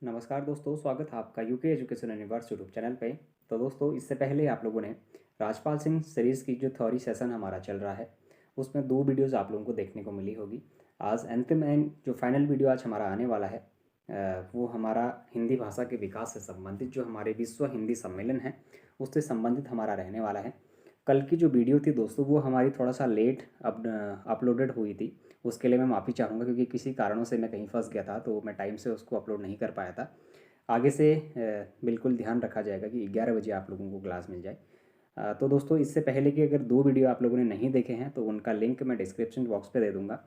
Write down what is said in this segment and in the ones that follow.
नमस्कार दोस्तों, स्वागत है आपका UK education universe YouTube channel पे। तो दोस्तों, इससे पहले आप लोगों ने राजपाल सिंह सीरीज़ की जो थ्योरी सेशन हमारा चल रहा है उसमें 2 वीडियोज़ आप लोगों को देखने को मिली होगी। आज अंतिम एंड जो फाइनल वीडियो आज हमारा आने वाला है वो हमारा हिंदी भाषा के विकास से संबंधित जो हमारे विश्व हिंदी सम्मेलन है उससे संबंधित हमारा रहने वाला है। कल की जो वीडियो थी दोस्तों वो हमारी थोड़ा सा लेट अपलोडेड हुई थी। उसके लिए मैं माफ़ी चाहूँगा क्योंकि किसी कारणों से मैं कहीं फंस गया था, तो मैं टाइम से उसको अपलोड नहीं कर पाया था। आगे से बिल्कुल ध्यान रखा जाएगा कि 11 बजे आप लोगों को क्लास मिल जाए। तो दोस्तों, इससे पहले कि अगर 2 वीडियो आप लोगों ने नहीं देखे हैं तो उनका लिंक मैं डिस्क्रिप्शन बॉक्स पे दे दूँगा।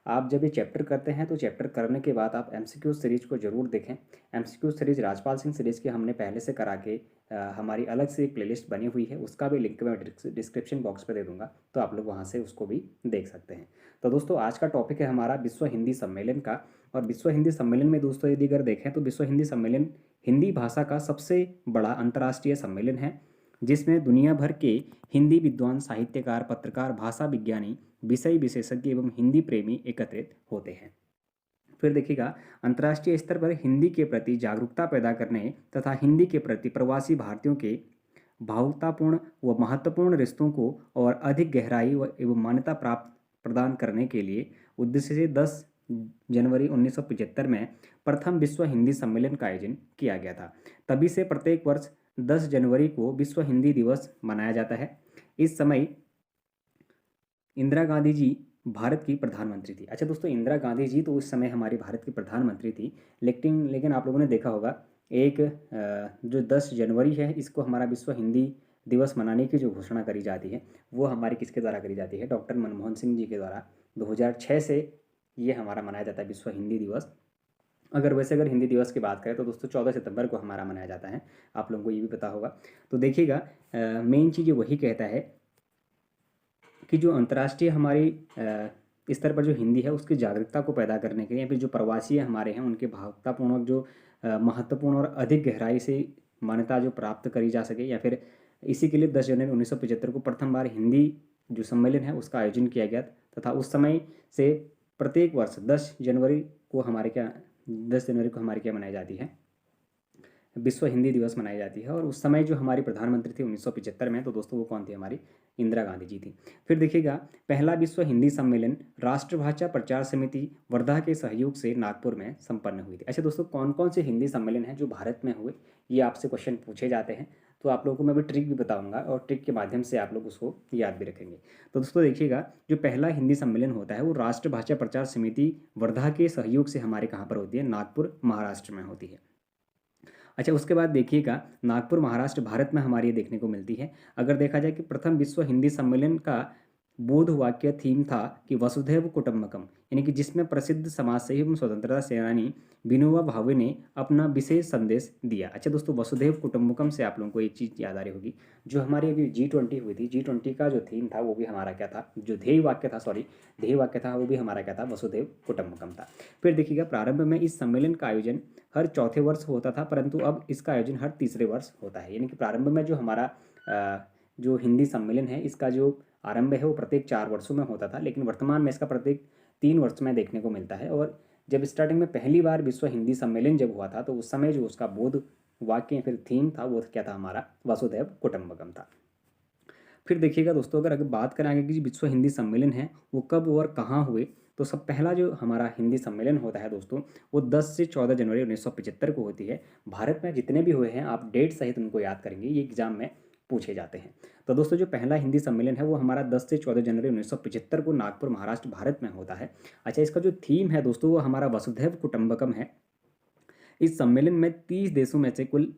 आप जब ये चैप्टर करते हैं तो चैप्टर करने के बाद आप एमसीक्यू सीरीज़ को ज़रूर देखें। MCQ series Rajpal Singh series की हमने पहले से करा के हमारी अलग से एक प्लेलिस्ट बनी हुई है, उसका भी लिंक मैं डिस्क्रिप्शन बॉक्स पे दे दूँगा, तो आप लोग वहाँ से उसको भी देख सकते हैं। तो दोस्तों, आज का टॉपिक है हमारा विश्व हिंदी सम्मेलन का। और विश्व हिंदी सम्मेलन में दोस्तों यदि अगर देखें तो विश्व हिंदी सम्मेलन हिंदी भाषा का सबसे बड़ा अंतर्राष्ट्रीय सम्मेलन है, जिसमें दुनिया भर के हिंदी विद्वान, साहित्यकार, पत्रकार, भाषा विज्ञानी, विषय विशेषज्ञ एवं हिंदी प्रेमी एकत्रित होते हैं। फिर देखिएगा, अंतर्राष्ट्रीय स्तर पर हिंदी के प्रति जागरूकता पैदा करने तथा हिंदी के प्रति प्रवासी भारतीयों के भावुकतापूर्ण व महत्वपूर्ण रिश्तों को और अधिक गहराई व एवं मान्यता प्राप्त प्रदान करने के लिए उद्देश्य से 10 जनवरी 1975 में प्रथम विश्व हिंदी सम्मेलन का आयोजन किया गया था। तभी से प्रत्येक वर्ष 10 जनवरी को विश्व हिंदी दिवस मनाया जाता है। इस समय इंदिरा गांधी जी भारत की प्रधानमंत्री थी। अच्छा दोस्तों, इंदिरा गांधी जी तो उस समय हमारी भारत की प्रधानमंत्री थी, लेकिन लेकिन आप लोगों ने देखा होगा एक जो 10 जनवरी है इसको हमारा विश्व हिंदी दिवस मनाने की जो घोषणा करी जाती है वो हमारे किसके द्वारा करी जाती है? डॉक्टर मनमोहन सिंह जी के द्वारा 2006 से ये हमारा मनाया जाता है विश्व हिंदी दिवस। अगर हिंदी दिवस की बात करें तो दोस्तों 14 सितंबर को हमारा मनाया जाता है, आप लोगों को ये भी पता होगा। तो देखिएगा, मेन चीज़ ये वही कहता है कि जो अंतर्राष्ट्रीय हमारी स्तर पर जो हिंदी है उसकी जागरूकता को पैदा करने के लिए, या फिर जो प्रवासी हमारे हैं उनके भावुकतापूर्ण जो महत्वपूर्ण और अधिक गहराई से मान्यता जो प्राप्त करी जा सके, या फिर इसी के लिए 10 जनवरी 1975 को प्रथम बार हिंदी जो सम्मेलन है उसका आयोजन किया गया तथा उस समय से प्रत्येक वर्ष 10 जनवरी को हमारे क्या मनाई जाती है? विश्व हिंदी दिवस मनाई जाती है। और उस समय जो हमारी प्रधानमंत्री थी 1975 में, तो दोस्तों वो कौन थी? हमारी इंदिरा गांधी जी थी। फिर देखिएगा, पहला विश्व हिंदी सम्मेलन राष्ट्रभाषा प्रचार समिति वर्धा के सहयोग से नागपुर में संपन्न हुई थी। अच्छा दोस्तों, कौन कौन से हिंदी सम्मेलन हैं जो भारत में हुए, ये आपसे क्वेश्चन पूछे जाते हैं। तो आप लोगों को मैं भी ट्रिक भी बताऊंगा और ट्रिक के माध्यम से आप लोग उसको याद भी रखेंगे। तो दोस्तों देखिएगा, जो पहला हिंदी सम्मेलन होता है वो राष्ट्रभाषा प्रचार समिति वर्धा के सहयोग से हमारे कहाँ पर होती है? नागपुर महाराष्ट्र में होती है। अच्छा, उसके बाद देखिएगा, नागपुर महाराष्ट्र भारत में हमारी ये देखने को मिलती है। अगर देखा जाए कि प्रथम विश्व हिंदी सम्मेलन का बोध वाक्य थीम था कि वसुधैव कुटुंबकम, यानी कि जिसमें प्रसिद्ध समाजसेवी एवं स्वतंत्रता सेनानी विनोबा भावे ने अपना विशेष संदेश दिया। अच्छा दोस्तों, वसुधैव कुटुंबकम से आप लोगों को एक चीज़ याद आ रही होगी, जो हमारी अभी G20 हुई थी, G20 का जो थीम था वो भी हमारा क्या था? जो ध्येय वाक्य था वो भी हमारा क्या था? वसुधैव कुटुंबकम था। फिर देखिएगा, प्रारंभ में इस सम्मेलन का आयोजन हर चौथे वर्ष होता था, परंतु अब इसका आयोजन हर तीसरे वर्ष होता है। यानी कि प्रारंभ में जो हमारा जो हिंदी सम्मेलन है इसका जो आरंभ है वो प्रत्येक 4 वर्षों में होता था, लेकिन वर्तमान में इसका प्रत्येक 3 वर्ष में देखने को मिलता है। और जब स्टार्टिंग में पहली बार विश्व हिंदी सम्मेलन जब हुआ था तो उस समय जो उसका बोध वाक्य या फिर थीम था वो क्या था? हमारा वसुधैव कुटुंबकम था। फिर देखिएगा दोस्तों, अगर बात करें आगे कि विश्व हिंदी सम्मेलन है वो कब और कहाँ हुए, तो सब पहला जो हमारा हिंदी सम्मेलन होता है दोस्तों वो 10 से 14 जनवरी 1975 को होती है। भारत में जितने भी हुए हैं आप डेट सहित उनको याद करेंगे, ये एग्जाम में पूछे जाते हैं। तो दोस्तों, जो पहला हिंदी सम्मेलन है वो हमारा 10 से 14 जनवरी 1975 को नागपुर महाराष्ट्र भारत में होता है। अच्छा, इसका जो थीम है दोस्तों वो हमारा वसुधैव कुटुंबकम है। इस सम्मेलन में 30 देशों में से कुल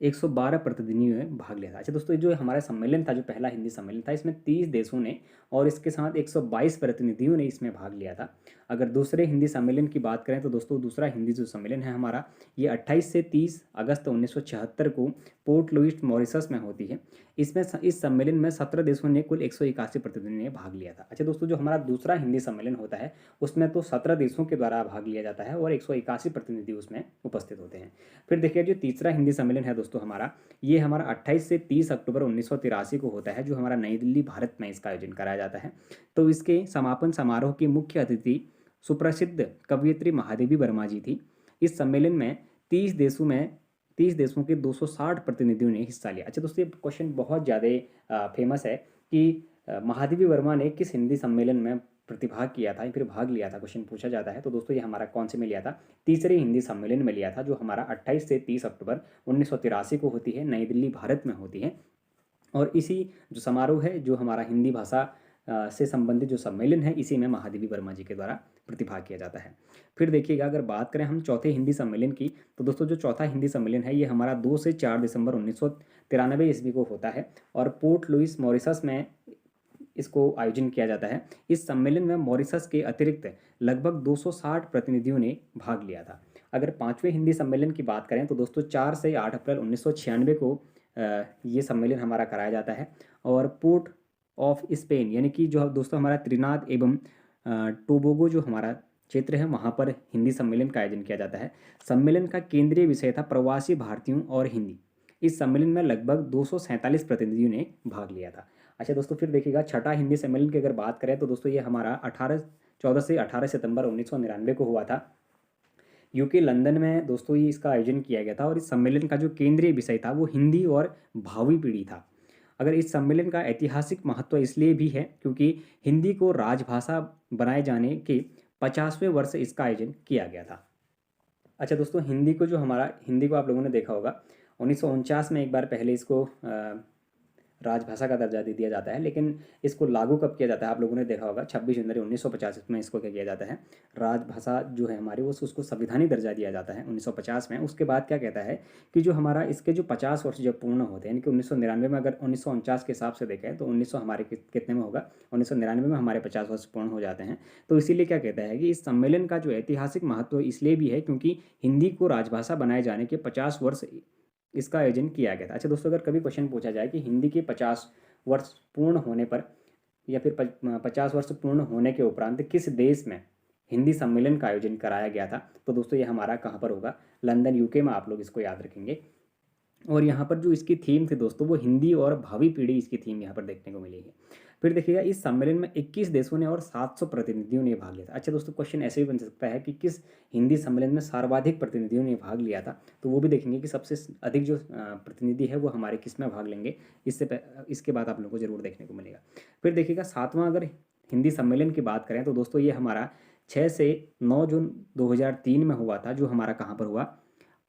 112 प्रतिनिधियों ने भाग लिया था। अच्छा दोस्तों, ये जो हमारा सम्मेलन था, जो पहला हिंदी सम्मेलन था, इसमें 30 देशों ने और इसके साथ 122 प्रतिनिधियों ने इसमें भाग लिया था। अगर दूसरे हिंदी सम्मेलन की बात करें तो दोस्तों दूसरा हिंदी जो सम्मेलन है हमारा, ये 28 से 30 अगस्त 1976 को पोर्ट लुइस मॉरिशस में होती है। इसमें इस सम्मेलन में 17 देशों ने कुल 181 प्रतिनिधियों ने भाग लिया था। अच्छा दोस्तों, जो हमारा दूसरा हिंदी सम्मेलन होता है उसमें तो 17 देशों के द्वारा भाग लिया जाता है और 181 प्रतिनिधि उसमें उपस्थित होते हैं। फिर देखिए, जो तीसरा हिंदी सम्मेलन है दोस्तों हमारा, ये हमारा 28 से 30 अक्टूबर 1983 को होता है, जो हमारा नई दिल्ली भारत में इसका आयोजन कराया जाता है। तो इसके समापन समारोह की मुख्य अतिथि सुप्रसिद्ध कवयित्री महादेवी वर्मा जी थी। इस सम्मेलन में 30 देशों के 260 प्रतिनिधियों ने हिस्सा लिया। अच्छा दोस्तों, ये क्वेश्चन बहुत ज़्यादा फेमस है कि महादेवी वर्मा ने किस हिंदी सम्मेलन में प्रतिभाग किया था या फिर भाग लिया था, क्वेश्चन पूछा जाता है। तो दोस्तों ये हमारा कौन से में लिया था, तीसरे हिंदी सम्मेलन में लिया था, जो हमारा 28 से 30 अक्टूबर 1983 को होती है, नई दिल्ली भारत में होती है। और इसी जो समारोह है, जो हमारा हिंदी भाषा से संबंधित जो सम्मेलन है, इसी में महादेवी वर्मा जी के द्वारा प्रतिभाग किया जाता है। फिर देखिएगा, अगर बात करें हम चौथे हिंदी सम्मेलन की, तो दोस्तों जो चौथा हिंदी सम्मेलन है, ये हमारा 2 से 4 दिसंबर 1993 ईस्वी को होता है और पोर्ट लुइस मॉरिशस में इसको आयोजन किया जाता है। इस सम्मेलन में मॉरिशस के अतिरिक्त लगभग 260 प्रतिनिधियों ने भाग लिया था। अगर पाँचवें हिंदी सम्मेलन की बात करें तो दोस्तों 4 से 8 अप्रैल 1996 को ये सम्मेलन हमारा कराया जाता है और पोर्ट ऑफ स्पेन यानी कि जो दोस्तों हमारा त्रिनाद एवं टोबोगो जो हमारा क्षेत्र है, वहाँ पर हिंदी सम्मेलन का आयोजन किया जाता है। सम्मेलन का केंद्रीय विषय था प्रवासी भारतीयों और हिंदी। इस सम्मेलन में लगभग 247 प्रतिनिधियों ने भाग लिया था। अच्छा दोस्तों, फिर देखिएगा छठा हिंदी सम्मेलन की अगर बात करें तो दोस्तों ये हमारा 14 से 18 सितंबर 1999 को हुआ था। यूके लंदन में दोस्तों ये इसका आयोजन किया गया था और इस सम्मेलन का जो केंद्रीय विषय था वो हिंदी और भावी पीढ़ी था। अगर इस सम्मेलन का ऐतिहासिक महत्व इसलिए भी है क्योंकि हिंदी को राजभाषा बनाए जाने के 50वें वर्ष इसका आयोजन किया गया था। अच्छा दोस्तों, हिंदी को आप लोगों ने देखा होगा 1949 में एक बार पहले इसको राजभाषा का दर्जा दे दिया जाता है, लेकिन इसको लागू कब किया जाता है आप लोगों ने देखा होगा 26 जनवरी 1950 में इसको क्या किया जाता है, राजभाषा जो है हमारी वो उसको संविधानिक दर्जा दिया जाता है 1950 में। उसके बाद क्या कहता है कि जो हमारा इसके जो 50 वर्ष जब पूर्ण होते हैं, यानी कि 1999 में, अगर 1949 के हिसाब से देखें तो 1900 हमारे कितने में होगा, 1999 में हमारे 50 वर्ष पूर्ण हो जाते हैं। तो इसीलिए क्या कहता है कि इस सम्मेलन का जो ऐतिहासिक महत्व इसलिए भी है क्योंकि हिंदी को राजभाषा बनाए जाने के 50 वर्ष इसका आयोजन किया गया था। अच्छा दोस्तों, अगर कभी क्वेश्चन पूछा जाए कि हिंदी के 50 वर्ष पूर्ण होने पर या फिर 50 वर्ष पूर्ण होने के उपरांत किस देश में हिंदी सम्मेलन का आयोजन कराया गया था, तो दोस्तों ये हमारा कहाँ पर होगा, लंदन यूके में। आप लोग इसको याद रखेंगे। और यहाँ पर जो इसकी थीम थी दोस्तों, वो हिंदी और भावी पीढ़ी इसकी थीम यहाँ पर देखने को मिली है। फिर देखिएगा, इस सम्मेलन में 21 देशों ने और 700 प्रतिनिधियों ने भाग लिया था। अच्छा दोस्तों, क्वेश्चन ऐसे भी बन सकता है कि किस हिंदी सम्मेलन में सर्वाधिक प्रतिनिधियों ने भाग लिया था, तो वो भी देखेंगे कि सबसे अधिक जो प्रतिनिधि है वो हमारे किस में भाग लेंगे। इसके बाद आप लोगों को जरूर देखने को मिलेगा। फिर देखिएगा, 7वां अगर हिंदी सम्मेलन की बात करें तो दोस्तों ये हमारा 6 से 9 जून 2003 में हुआ था, जो हमारा कहाँ पर हुआ,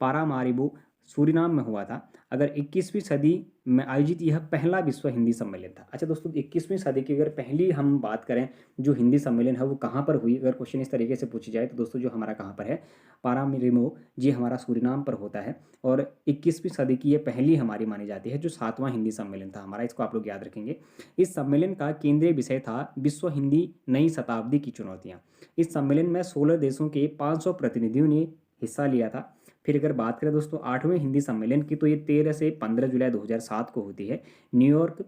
पारामारिबो सूरीनाम में हुआ था। अगर 21वीं सदी में आयोजित यह पहला विश्व हिंदी सम्मेलन था। अच्छा दोस्तों, 21वीं सदी की अगर पहली हम बात करें जो हिंदी सम्मेलन है वो कहाँ पर हुई, अगर क्वेश्चन इस तरीके से पूछी जाए तो दोस्तों जो हमारा कहाँ पर है, पारामिरिमो जी हमारा सूरीनाम पर होता है। और 21वीं सदी की ये पहली हमारी मानी जाती है जो 7वां हिंदी सम्मेलन था हमारा। इसको आप लोग याद रखेंगे। इस सम्मेलन का केंद्रीय विषय था विश्व हिंदी नई शताब्दी की चुनौतियाँ। इस सम्मेलन में 16 देशों के 500 प्रतिनिधियों ने हिस्सा लिया था। फिर अगर बात करें दोस्तों 8वें हिंदी सम्मेलन की, तो ये 13 से 15 जुलाई 2007 को होती है। न्यूयॉर्क,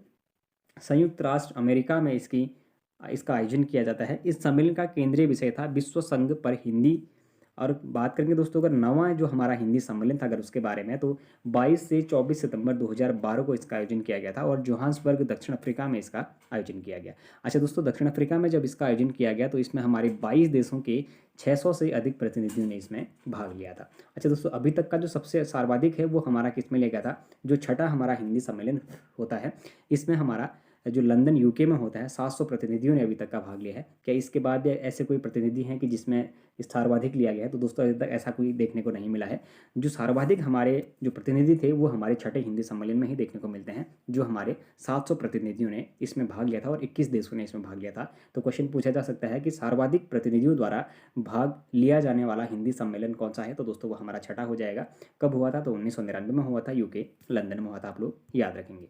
संयुक्त राष्ट्र अमेरिका में इसका आयोजन किया जाता है। इस सम्मेलन का केंद्रीय विषय था विश्व संघ पर हिंदी। और बात करेंगे दोस्तों अगर 9वां जो हमारा हिंदी सम्मेलन था अगर उसके बारे में, तो 22 से 24 सितंबर 2012 को इसका आयोजन किया गया था और जोहान्सबर्ग दक्षिण अफ्रीका में इसका आयोजन किया गया। अच्छा दोस्तों, दक्षिण अफ्रीका में जब इसका आयोजन किया गया तो इसमें हमारे 22 देशों के 600 से अधिक प्रतिनिधियों ने इसमें भाग लिया था। अच्छा दोस्तों, अभी तक का जो सबसे सर्वाधिक है वो हमारा किस में लिया गया था, जो छठा हमारा हिंदी सम्मेलन होता है इसमें हमारा जो लंदन यूके में होता है 700 प्रतिनिधियों ने अभी तक का भाग लिया है। क्या इसके बाद ऐसे कोई प्रतिनिधि हैं कि जिसमें सर्वाधिक लिया गया है, तो दोस्तों अभी तक ऐसा कोई देखने को नहीं मिला है। जो सर्वाधिक हमारे जो प्रतिनिधि थे वो हमारे छठे हिंदी सम्मेलन में ही देखने को मिलते हैं, जो हमारे 700 प्रतिनिधियों ने इसमें भाग लिया था और 21 देशों ने इसमें भाग लिया था। तो क्वेश्चन पूछा जा सकता है कि सर्वाधिक प्रतिनिधियों द्वारा भाग लिया जाने वाला हिंदी सम्मेलन कौन सा है, तो दोस्तों वो हमारा छठा हो जाएगा। कब हुआ था, तो 1999 में हुआ था, यूके लंदन में हुआ था। आप लोग याद रखेंगे।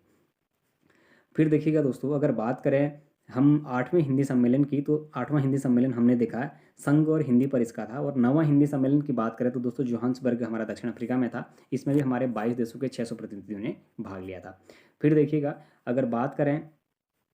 फिर देखिएगा दोस्तों, अगर बात करें हम 8वें हिंदी सम्मेलन की, तो 8वां हिंदी सम्मेलन हमने देखा है संघ और हिंदी पर इसका था। और 9वां हिंदी सम्मेलन की बात करें तो दोस्तों जोहान्सबर्ग हमारा दक्षिण अफ्रीका में था। इसमें भी हमारे 22 देशों के 600 प्रतिनिधियों ने भाग लिया था। फिर देखिएगा, अगर बात करें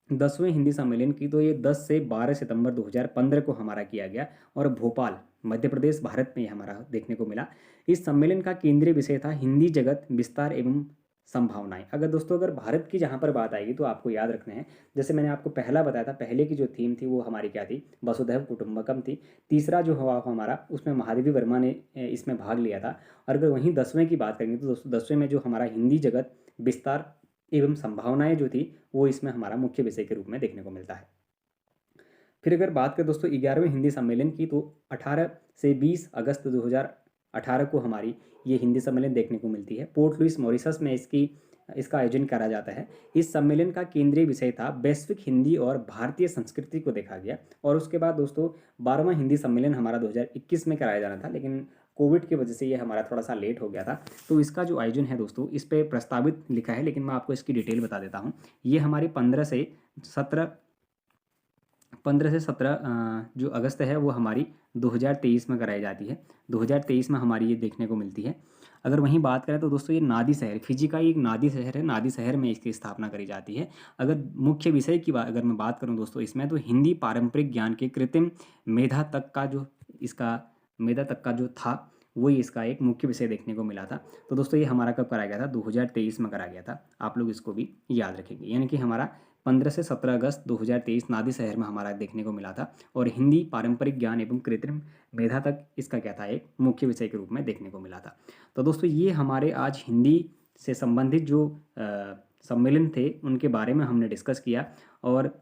10वें हिंदी सम्मेलन की, तो ये 10 से 12 सितंबर 2015 को हमारा किया गया और भोपाल मध्य प्रदेश भारत में हमारा देखने को मिला। इस सम्मेलन का केंद्रीय विषय था हिंदी जगत विस्तार एवं संभावनाएं। अगर दोस्तों अगर भारत की जहाँ पर बात आएगी तो आपको याद रखना है, जैसे मैंने आपको पहला बताया था, पहले की जो थीम थी वो हमारी क्या थी, वसुधैव कुटुंबकम थी। तीसरा जो हुआ हमारा, उसमें महादेवी वर्मा ने इसमें भाग लिया था। और अगर वहीं 10वें की बात करेंगे तो दोस्तों 10वें में जो हमारा हिंदी जगत विस्तार एवं संभावनाएं जो थी वो इसमें हमारा मुख्य विषय के रूप में देखने को मिलता है। फिर अगर बात करें दोस्तों 11वें हिंदी सम्मेलन की, तो 18 से 20 अगस्त 2018 को हमारी ये हिंदी सम्मेलन देखने को मिलती है। पोर्ट लुइस मॉरिशस में इसका आयोजन करा जाता है। इस सम्मेलन का केंद्रीय विषय था वैश्विक हिंदी और भारतीय संस्कृति को देखा गया। और उसके बाद दोस्तों 12वां हिंदी सम्मेलन हमारा 2021 में कराया जाना था, लेकिन कोविड की वजह से ये हमारा थोड़ा सा लेट हो गया था। तो इसका जो आयोजन है दोस्तों, इस पर प्रस्तावित लिखा है, लेकिन मैं आपको इसकी डिटेल बता देता हूँ। ये हमारी 15 से 17 जो अगस्त है वो हमारी 2023 में कराई जाती है। 2023 में हमारी ये देखने को मिलती है। अगर वहीं बात करें तो दोस्तों ये नादी शहर, फिजी का एक नादी शहर है, नादी शहर में इसकी स्थापना करी जाती है। अगर मुख्य विषय की बात अगर मैं बात करूं दोस्तों इसमें, तो हिंदी पारंपरिक ज्ञान के कृत्रिम मेधा तक का जो था वही इसका एक मुख्य विषय देखने को मिला था। तो दोस्तों ये हमारा कब कराया गया था, 2023 में कराया गया था। आप लोग इसको भी याद रखेंगे, यानी कि हमारा 15 से 17 अगस्त 2023 नादी शहर में हमारा देखने को मिला था। और हिंदी पारंपरिक ज्ञान एवं कृत्रिम मेधा तक इसका क्या था, एक मुख्य विषय के रूप में देखने को मिला था। तो दोस्तों ये हमारे आज हिंदी से संबंधित जो सम्मेलन थे उनके बारे में हमने डिस्कस किया। और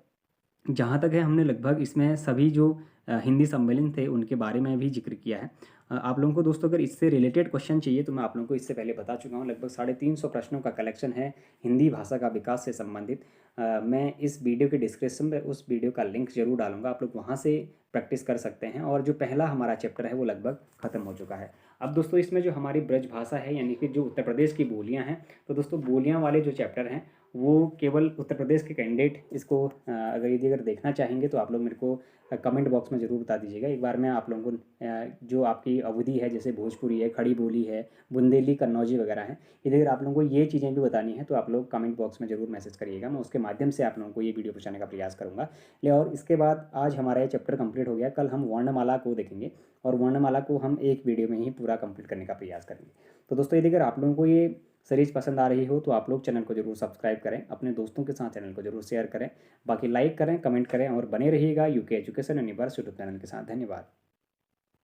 जहाँ तक है हमने लगभग इसमें सभी जो हिंदी सम्मेलन थे उनके बारे में भी जिक्र किया है। आप लोगों को दोस्तों अगर इससे रिलेटेड क्वेश्चन चाहिए तो मैं आप लोगों को इससे पहले बता चुका हूँ, लगभग 350 प्रश्नों का कलेक्शन है हिंदी भाषा का विकास से संबंधित। मैं इस वीडियो के डिस्क्रिप्शन में उस वीडियो का लिंक जरूर डालूंगा, आप लोग वहाँ से प्रैक्टिस कर सकते हैं। और जो पहला हमारा चैप्टर है वो लगभग खत्म हो चुका है। अब दोस्तों इसमें जो हमारी ब्रज भाषा है, यानी कि जो उत्तर प्रदेश की बोलियाँ हैं, तो दोस्तों बोलियाँ वाले जो चैप्टर हैं वो केवल उत्तर प्रदेश के कैंडिडेट इसको अगर देखना चाहेंगे तो आप लोग मेरे को कमेंट बॉक्स में ज़रूर बता दीजिएगा। एक बार मैं आप लोगों को जो आपकी अवधि है, जैसे भोजपुरी है, खड़ी बोली है, बुंदेली, कन्नौजी वगैरह है, यदि अगर आप लोगों को ये चीज़ें भी बतानी है तो आप लोग कमेंट बॉक्स में ज़रूर मैसेज करिएगा। मैं उसके माध्यम से आप लोगों को ये वीडियो पहुँचाने का प्रयास करूँगा। ले और इसके बाद आज हमारा ये चैप्टर कंप्लीट हो गया। कल हम वर्णमाला को देखेंगे और वर्णमाला को हम एक वीडियो में ही पूरा कंप्लीट करने का प्रयास करेंगे। तो दोस्तों यदि अगर आप लोगों को ये सीरीज पसंद आ रही हो तो आप लोग चैनल को जरूर सब्सक्राइब करें, अपने दोस्तों के साथ चैनल को जरूर शेयर करें, बाकी लाइक करें, कमेंट करें और बने रहिएगा UK education universe YouTube channel के साथ। धन्यवाद।